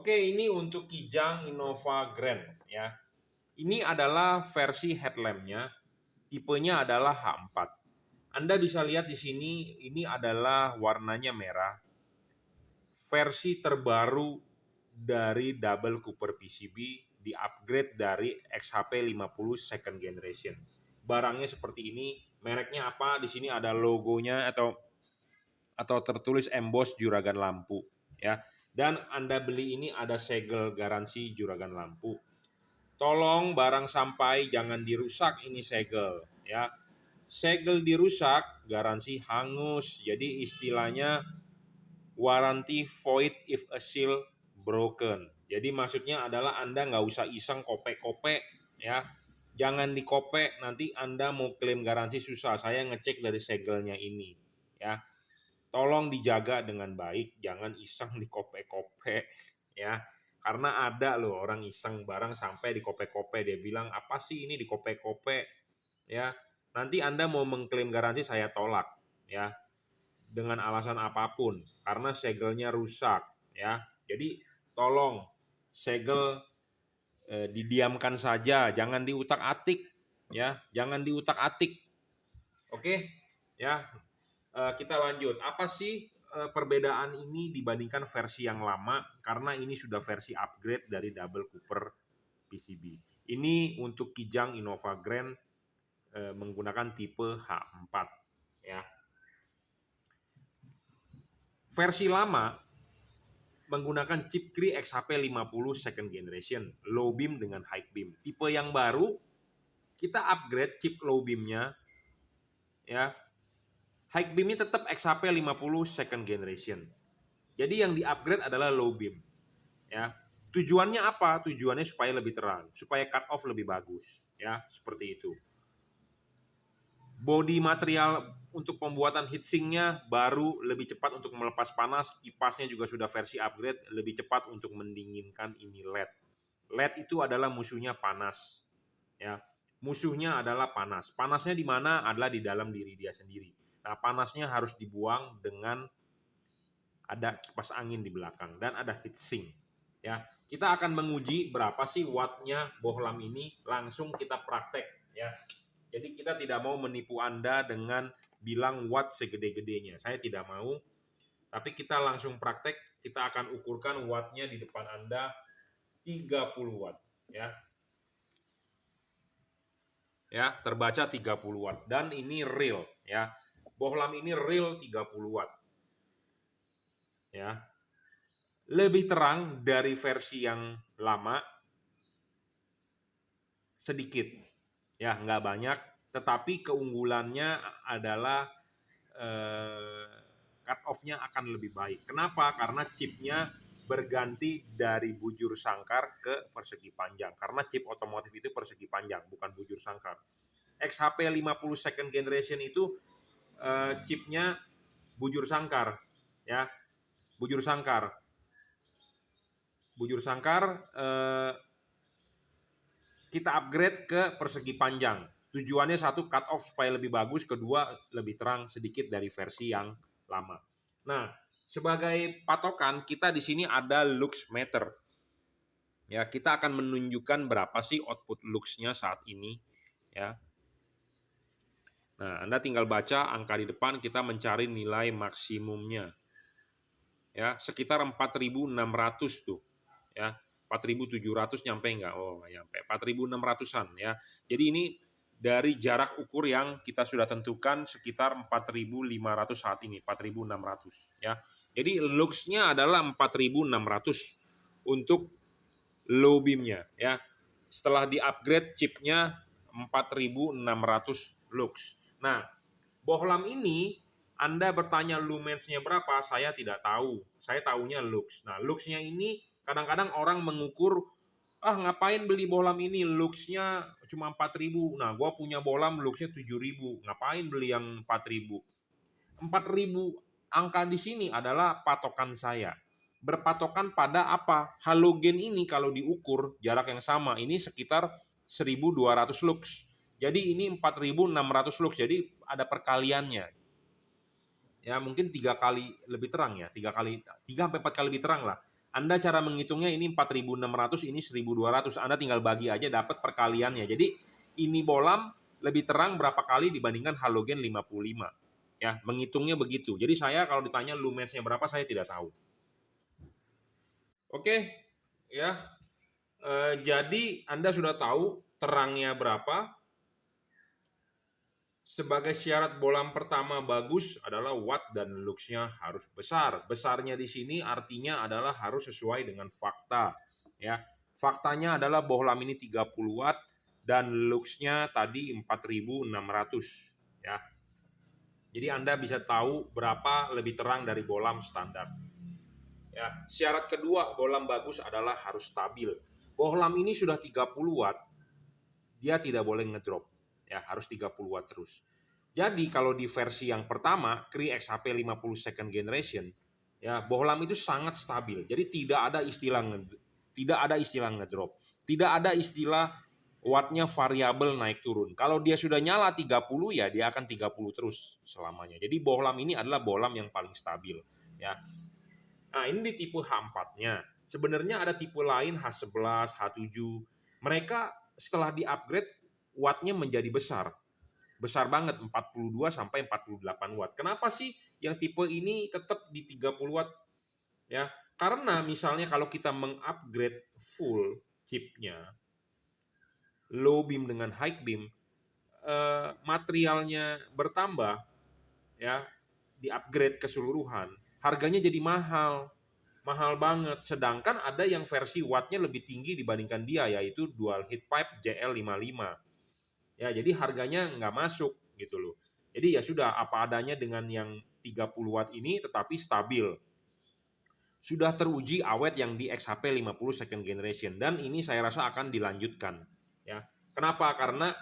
Oke, ini untuk Kijang Innova Grand ya. Ini adalah versi headlampnya, tipenya adalah H4. Anda bisa lihat di sini, ini adalah warnanya merah. Versi terbaru dari double Cooper PCB di-upgrade dari XHP 50 second generation. Barangnya seperti ini, mereknya apa? Di sini ada logonya atau tertulis emboss juragan lampu ya. Dan Anda beli ini ada segel garansi juragan lampu. Tolong barang sampai jangan dirusak ini segel ya. Segel dirusak garansi hangus. Jadi istilahnya warranty void if a seal broken. Jadi maksudnya adalah Anda nggak usah iseng kopek-kopek ya. Jangan dikopek, nanti Anda mau klaim garansi susah. Saya ngecek dari segelnya ini ya. Tolong dijaga dengan baik, jangan iseng dikopek-kopek ya. Karena ada loh orang iseng barang sampai dikopek-kopek, dia bilang apa sih ini dikopek-kopek ya. Nanti Anda mau mengklaim garansi saya tolak ya. Dengan alasan apapun karena segelnya rusak ya. Jadi tolong segel didiamkan saja, jangan diutak-atik ya, jangan diutak-atik. Oke ya. Kita lanjut. Apa sih perbedaan ini dibandingkan versi yang lama? Karena ini sudah versi upgrade dari double Cooper PCB. Ini untuk Kijang Innova Grand menggunakan tipe H4 ya. Versi lama menggunakan chip Cree XHP 50 second generation, low beam dengan high beam. Tipe yang baru kita upgrade chip low beamnya ya. High beamnya tetap XHP 50 second generation. Jadi yang di-upgrade adalah low beam. Ya. Tujuannya apa? Tujuannya supaya lebih terang, supaya cut off lebih bagus, ya, seperti itu. Body material untuk pembuatan heatsinknya baru, lebih cepat untuk melepas panas, kipasnya juga sudah versi upgrade, lebih cepat untuk mendinginkan ini LED. LED itu adalah musuhnya panas. Ya. Musuhnya adalah panas. Panasnya di mana? Adalah di dalam diri dia sendiri. Nah, panasnya harus dibuang dengan ada kipas angin di belakang dan ada heatsink. Ya, kita akan menguji berapa sih wattnya bohlam ini, langsung kita praktek ya. Jadi kita tidak mau menipu Anda dengan bilang watt segede-gedenya. Saya tidak mau. Tapi kita langsung praktek, kita akan ukurkan wattnya di depan Anda 30 watt ya. Ya, terbaca 30 watt dan ini real ya. Bohlam ini real 30 watt. Ya. Lebih terang dari versi yang lama sedikit. Ya, nggak banyak, tetapi keunggulannya adalah cut off-nya akan lebih baik. Kenapa? Karena chipnya berganti dari bujur sangkar ke persegi panjang. Karena chip otomotif itu persegi panjang, bukan bujur sangkar. XHP 50 second generation itu chipnya bujur sangkar, ya, bujur sangkar kita upgrade ke persegi panjang. Tujuannya satu, cut off supaya lebih bagus, kedua lebih terang sedikit dari versi yang lama. Nah, sebagai patokan kita di sini ada lux meter. Ya, kita akan menunjukkan berapa sih output luxnya saat ini, ya. Nah, Anda tinggal baca angka di depan, kita mencari nilai maksimumnya. Ya, sekitar 4.600 tuh. Ya, 4.700 nyampe enggak? Oh, enggak nyampe. 4.600-an ya. Jadi ini dari jarak ukur yang kita sudah tentukan sekitar 4.500 saat ini, 4.600 ya. Jadi luxnya adalah 4.600 untuk low beamnya ya. Setelah di-upgrade chipnya 4.600 lux. Nah, bohlam ini Anda bertanya lumensnya berapa, saya tidak tahu. Saya tahunya lux. Nah, luxnya ini kadang-kadang orang mengukur, ngapain beli bohlam ini, luxnya cuma 4.000. Nah, gua punya bohlam luxnya 7.000. Ngapain beli yang 4.000? 4.000 angka di sini adalah patokan saya. Berpatokan pada apa? Halogen ini kalau diukur jarak yang sama, ini sekitar 1.200 lux. Jadi ini 4.600 lux, jadi ada perkaliannya. Ya, mungkin 3 kali lebih terang ya, 3 sampai 4 kali lebih terang lah. Anda cara menghitungnya ini 4.600, ini 1.200. Anda tinggal bagi aja dapat perkaliannya. Jadi ini bohlam lebih terang berapa kali dibandingkan halogen 55. Ya, menghitungnya begitu. Jadi saya kalau ditanya lumensnya berapa saya tidak tahu. Oke, ya. Jadi Anda sudah tahu terangnya berapa. Sebagai syarat bohlam pertama bagus adalah watt dan luxnya harus besar. Besarnya di sini artinya adalah harus sesuai dengan fakta. Ya, faktanya adalah bohlam ini 30 watt dan luxnya tadi 4.600. Ya, jadi Anda bisa tahu berapa lebih terang dari bohlam standar. Ya, syarat kedua bohlam bagus adalah harus stabil. Bohlam ini sudah 30 watt, dia tidak boleh ngedrop. Ya, harus 30 watt terus. Jadi kalau di versi yang pertama, Cree XHP 50 second generation, ya, bohlam itu sangat stabil. Jadi tidak ada istilah ngedrop. Tidak ada istilah wattnya variabel naik turun. Kalau dia sudah nyala 30 ya dia akan 30 terus selamanya. Jadi bohlam ini adalah bohlam yang paling stabil, ya. Nah, ini di tipe H4-nya. Sebenarnya ada tipe lain H11, H7. Mereka setelah di-upgrade wattnya menjadi besar. Besar banget, 42 sampai 48 watt. Kenapa sih yang tipe ini tetap di 30 watt? Ya, karena misalnya kalau kita mengupgrade full chipnya, low beam dengan high beam, materialnya bertambah, ya, di-upgrade keseluruhan, harganya jadi mahal. Mahal banget. Sedangkan ada yang versi wattnya lebih tinggi dibandingkan dia, yaitu dual heat pipe JL55. Ya, jadi harganya nggak masuk gitu loh. Jadi ya sudah apa adanya dengan yang 30 watt ini tetapi stabil. Sudah teruji awet yang di XHP 50 second generation dan ini saya rasa akan dilanjutkan. Ya. Kenapa? Karena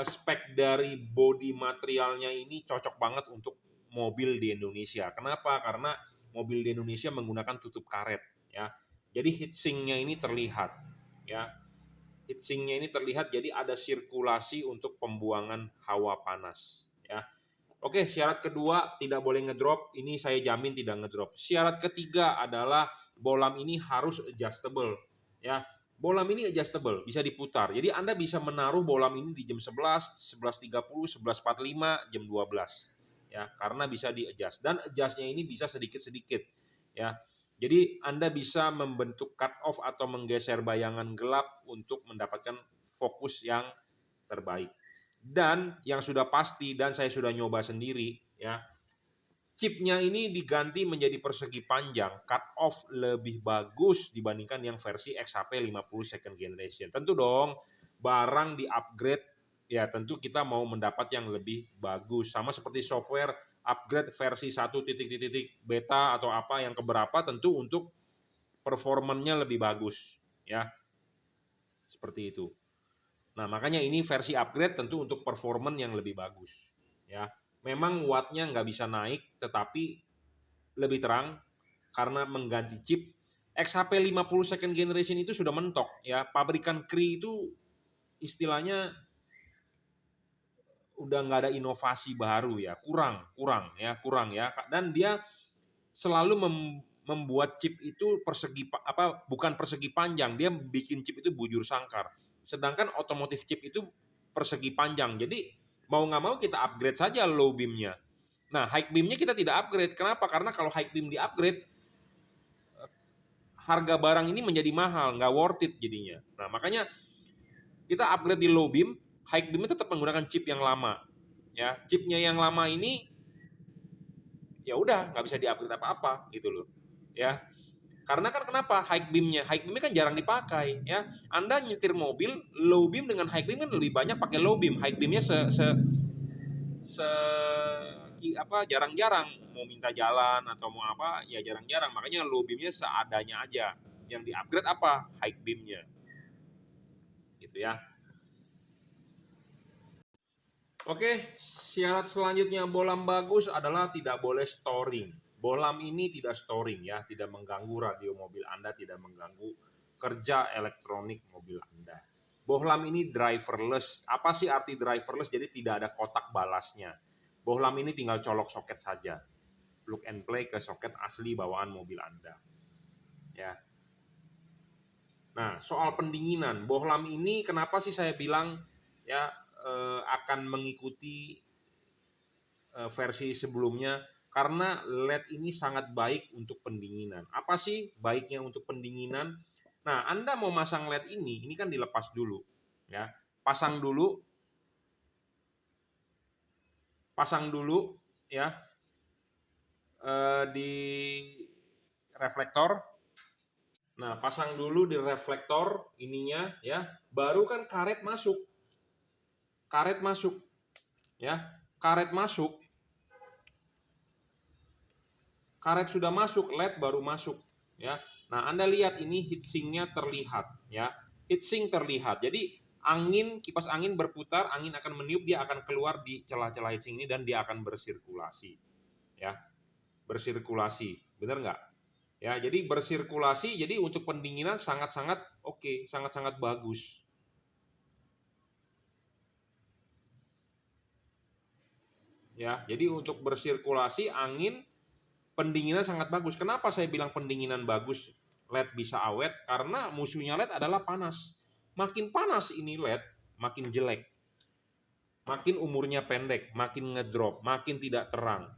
spek dari body materialnya ini cocok banget untuk mobil di Indonesia. Kenapa? Karena mobil di Indonesia menggunakan tutup karet, ya. Jadi heatsinknya ini terlihat, ya. Heatsinknya ini terlihat, jadi ada sirkulasi untuk pembuangan hawa panas, ya. Oke, syarat kedua tidak boleh ngedrop. Ini saya jamin tidak ngedrop. Syarat ketiga adalah bohlam ini harus adjustable, ya. Bohlam ini adjustable, bisa diputar. Jadi Anda bisa menaruh bohlam ini di jam 11, 11.30, 11.45, jam 12. Ya, karena bisa di-adjust. Dan adjustnya ini bisa sedikit-sedikit, ya. Jadi Anda bisa membentuk cut off atau menggeser bayangan gelap untuk mendapatkan fokus yang terbaik. Dan yang sudah pasti dan saya sudah nyoba sendiri, ya, chipnya ini diganti menjadi persegi panjang, cut off lebih bagus dibandingkan yang versi XHP 50 second generation. Tentu dong, barang di-upgrade, ya tentu kita mau mendapat yang lebih bagus. Sama seperti software, upgrade versi 1 titik beta atau apa yang keberapa, tentu untuk performanya lebih bagus, ya. Seperti itu. Nah, makanya ini versi upgrade tentu untuk performance yang lebih bagus, ya. Memang wattnya nggak bisa naik, tetapi lebih terang karena mengganti chip. XHP 50 second generation itu sudah mentok, ya. Pabrikan Cree itu istilahnya udah nggak ada inovasi baru, ya. Kurang ya. Dan dia selalu membuat chip itu bukan persegi panjang, dia bikin chip itu bujur sangkar. Sedangkan otomotif chip itu persegi panjang. Jadi mau nggak mau kita upgrade saja low beamnya. Nah, high beamnya kita tidak upgrade. Kenapa? Karena kalau high beam di upgrade, harga barang ini menjadi mahal, nggak worth it jadinya. Nah, makanya kita upgrade di low beam, high beamnya tetap menggunakan chip yang lama. Ya, chipnya yang lama ini ya udah nggak bisa di-upgrade apa-apa gitu loh. Ya, karena kan kenapa? High beamnya kan jarang dipakai, ya. Anda nyetir mobil low beam dengan high beam kan lebih banyak pakai low beam. High beamnya jarang-jarang mau minta jalan atau mau apa ya jarang-jarang. Makanya low beamnya seadanya aja. Yang di-upgrade apa? High beamnya. Gitu ya. Oke, syarat selanjutnya bohlam bagus adalah tidak boleh storing. Bohlam ini tidak storing ya, tidak mengganggu radio mobil Anda, tidak mengganggu kerja elektronik mobil Anda. Bohlam ini driverless. Apa sih arti driverless? Jadi tidak ada kotak balasnya. Bohlam ini tinggal colok soket saja. Plug and play ke soket asli bawaan mobil Anda. ya. Nah, soal pendinginan, bohlam ini kenapa sih saya bilang ya akan mengikuti versi sebelumnya? Karena LED ini sangat baik untuk pendinginan. Apa sih baiknya untuk pendinginan? Nah, Anda mau masang LED ini kan dilepas dulu, ya. Pasang dulu, ya di reflektor. Nah, pasang dulu di reflektor ininya ya, baru kan karet masuk. Karet masuk ya. Karet masuk. Karet sudah masuk, LED baru masuk ya. Nah, Anda lihat ini heatsinknya terlihat ya. Heatsink terlihat. Jadi kipas angin berputar, angin akan meniup, dia akan keluar di celah-celah heatsink ini dan dia akan bersirkulasi. Ya. Bersirkulasi. Benar nggak? Ya, jadi bersirkulasi, jadi untuk pendinginan sangat-sangat oke, sangat-sangat bagus. Ya, jadi untuk bersirkulasi angin, pendinginan sangat bagus. Kenapa saya bilang pendinginan bagus, LED bisa awet? Karena musuhnya LED adalah panas. Makin panas ini LED, makin jelek. Makin umurnya pendek, makin ngedrop, makin tidak terang.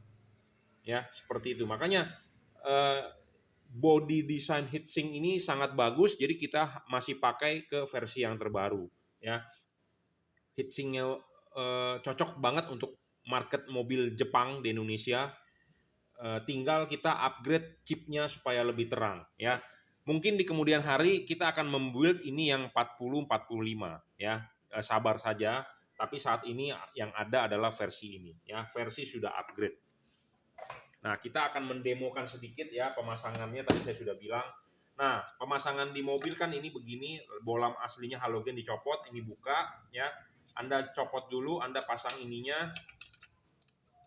Ya, seperti itu. Makanya body design heatsink ini sangat bagus, jadi kita masih pakai ke versi yang terbaru. Ya, heatsinknya cocok banget untuk market mobil Jepang di Indonesia. Tinggal kita upgrade chipnya supaya lebih terang ya. Mungkin di kemudian hari kita akan membuild ini yang 40-45 ya. Sabar saja, tapi saat ini yang ada adalah versi ini ya, versi sudah upgrade. Nah, kita akan mendemokan sedikit ya pemasangannya, tadi saya sudah bilang. Nah, pemasangan di mobil kan ini begini, bohlam aslinya halogen dicopot, ini buka ya. Anda copot dulu, Anda pasang ininya,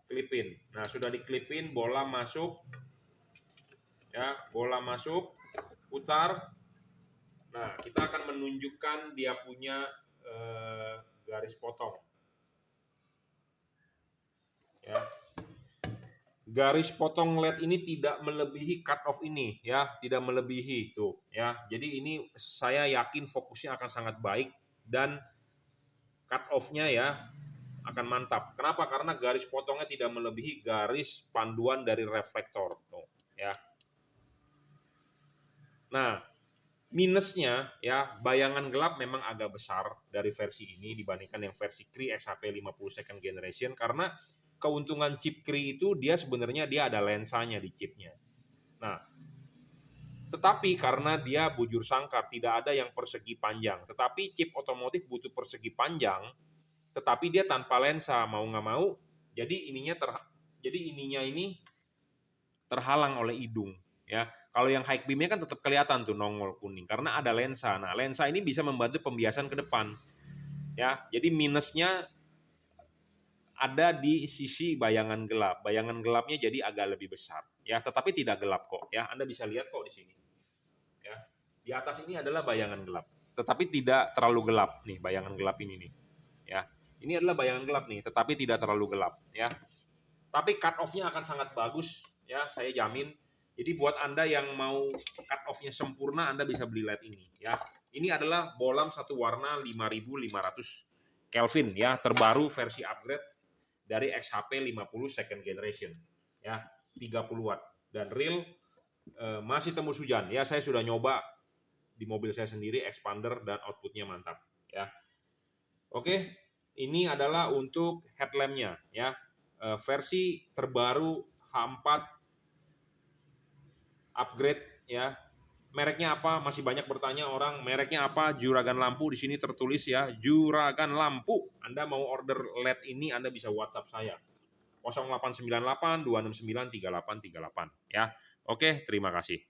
klipin. Nah, sudah diklipin, bohlam masuk. Ya, bohlam masuk, putar. Nah, kita akan menunjukkan dia punya garis potong. Ya. Garis potong LED ini tidak melebihi cut off ini ya, tidak melebihi itu ya. Jadi ini saya yakin fokusnya akan sangat baik dan cut off-nya ya akan mantap. Kenapa? Karena garis potongnya tidak melebihi garis panduan dari reflektor tuh ya. Nah, minusnya ya, bayangan gelap memang agak besar dari versi ini dibandingkan yang versi Cree XHP 50 second generation, karena keuntungan chip Cree itu dia sebenarnya dia ada lensanya di chipnya. Nah, tetapi karena dia bujur sangkar, tidak ada yang persegi panjang. Tetapi chip otomotif butuh persegi panjang, tetapi dia tanpa lensa, mau nggak mau. Jadi ininya ini terhalang oleh hidung. Ya, kalau yang high beamnya kan tetap kelihatan tuh nongol kuning karena ada lensa. Nah, lensa ini bisa membantu pembiasan ke depan. Ya, jadi minusnya ada di sisi bayangan gelap. Bayangan gelapnya jadi agak lebih besar. Ya, tetapi tidak gelap kok. Ya, Anda bisa lihat kok di sini. Ya, di atas ini adalah bayangan gelap, tetapi tidak terlalu gelap nih bayangan gelap ini nih. Ya, ini adalah bayangan gelap nih, tetapi tidak terlalu gelap. Ya, tapi cut off-nya akan sangat bagus. Ya, saya jamin. Jadi buat Anda yang mau cut off-nya sempurna, Anda bisa beli LED ini. Ya, ini adalah bohlam satu warna 5500 Kelvin ya, terbaru versi upgrade dari XHP 50 second generation. Ya, 30 watt dan real masih tembus hujan. Ya, saya sudah nyoba di mobil saya sendiri, expander dan outputnya mantap. Ya, oke, ini adalah untuk headlampnya ya, versi terbaru H4 upgrade ya. Mereknya apa? Masih banyak bertanya orang, mereknya apa? Juragan Lampu, di sini tertulis ya, Juragan Lampu. Anda mau order LED ini, Anda bisa WhatsApp saya. 0898 269 3838 ya. Oke, terima kasih.